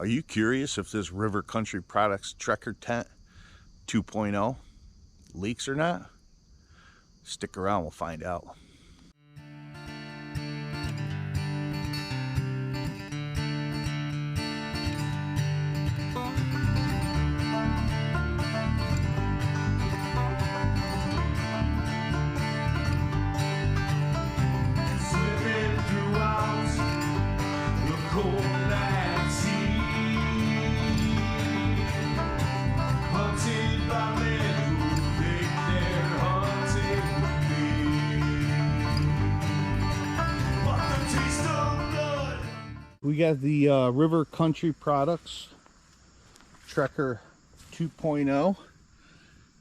Are you curious if this River Country Products Trekker Tent 2.0 leaks or not? Stick around, we'll find out. We got the River Country Products Trekker 2.0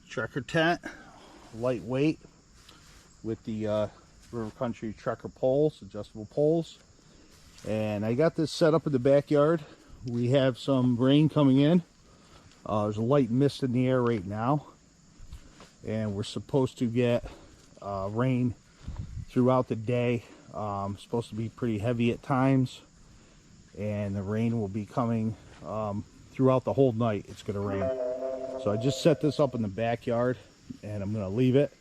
Trekker tent, lightweight, with the River Country Trekker poles, adjustable poles. And I got this set up in the backyard. We have some rain coming in. There's a light mist in the air right now, and we're supposed to get rain throughout the day. Supposed to be pretty heavy at times, and the rain will be coming throughout the whole night. It's going to rain. So I just set this up in the backyard, and I'm going to leave it.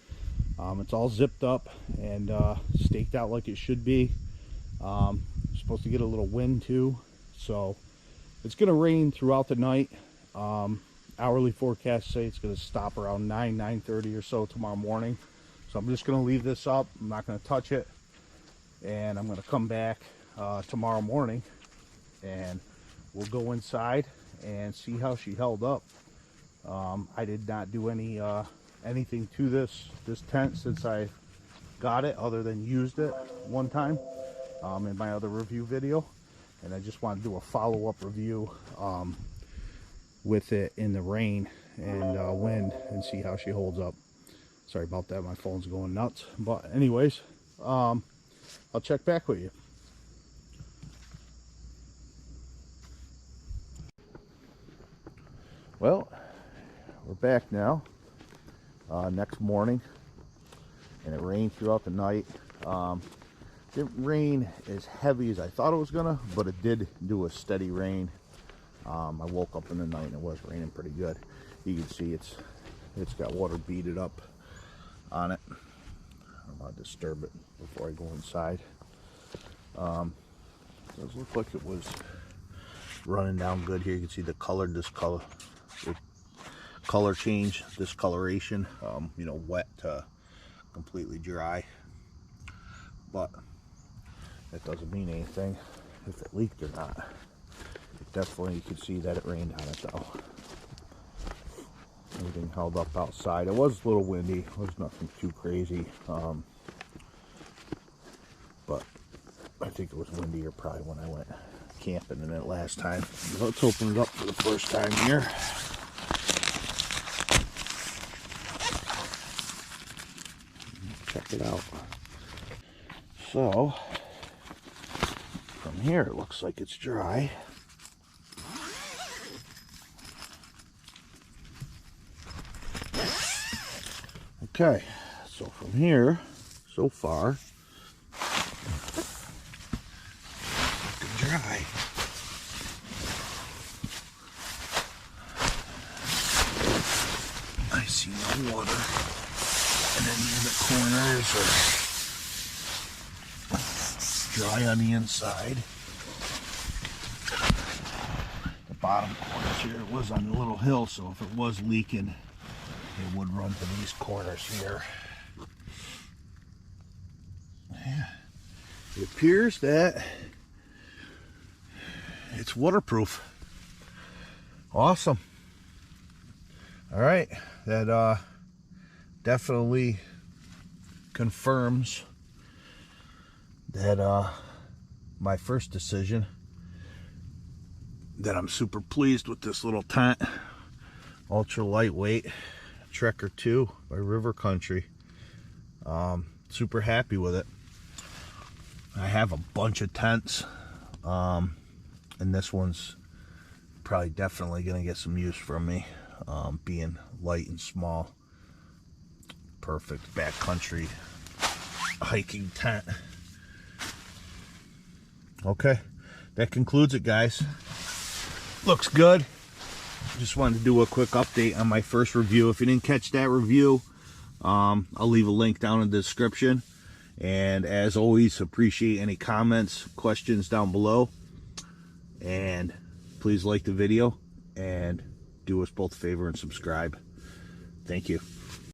It's all zipped up and staked out like it should be. Supposed to get a little wind too, so it's going to rain throughout the night. Hourly forecasts say it's going to stop around 9:30 or so tomorrow morning. So I'm just going to leave this up. I'm not going to touch it, and I'm going to come back tomorrow morning, and we'll go inside and see how she held up. I did not do anything to this tent since I got it, other than used it one time in my other review video, and I just want to do a follow-up review with it in the rain and wind and see how she holds up. Sorry about that, my phone's going nuts. But anyways, I'll check back with you. Well, we're back now, next morning, and it rained throughout the night. Didn't rain as heavy as I thought it was gonna, but it did do a steady rain. I woke up in the night and it was raining pretty good. You can see it's got water beaded up on it. I'm gonna disturb it before I go inside. Does look like it was running down good here. You can see the color change, discoloration, you know, wet to completely dry. But that doesn't mean anything if it leaked or not. Definitely, you could see that it rained on it though. Everything held up outside. It was a little windy. It was nothing too crazy. But I think it was windier probably when I went camping in it last time. Let's open it up for the first time here. Check it out. So, from here it looks like it's dry. Okay, so from here, so far, looking dry. I see no water in any of the corners, or dry on the inside. The bottom corners here, it was on a little hill, so if it was leaking, it would run to these corners here. Yeah. It appears that it's waterproof. Awesome. All right, that definitely confirms that my first decision, that I'm super pleased with this little tent. Ultra lightweight Trekker 2 by River Country. Super happy with it. I have a bunch of tents, and this one's probably definitely gonna get some use from me, being light and small. Perfect backcountry hiking tent. Okay, that concludes it, guys. looks good. Just wanted to do a quick update on my first review. If you didn't catch that review, I'll leave a link down in the description. And as always, appreciate any comments, questions down below. And please like the video and do us both a favor and subscribe. Thank you.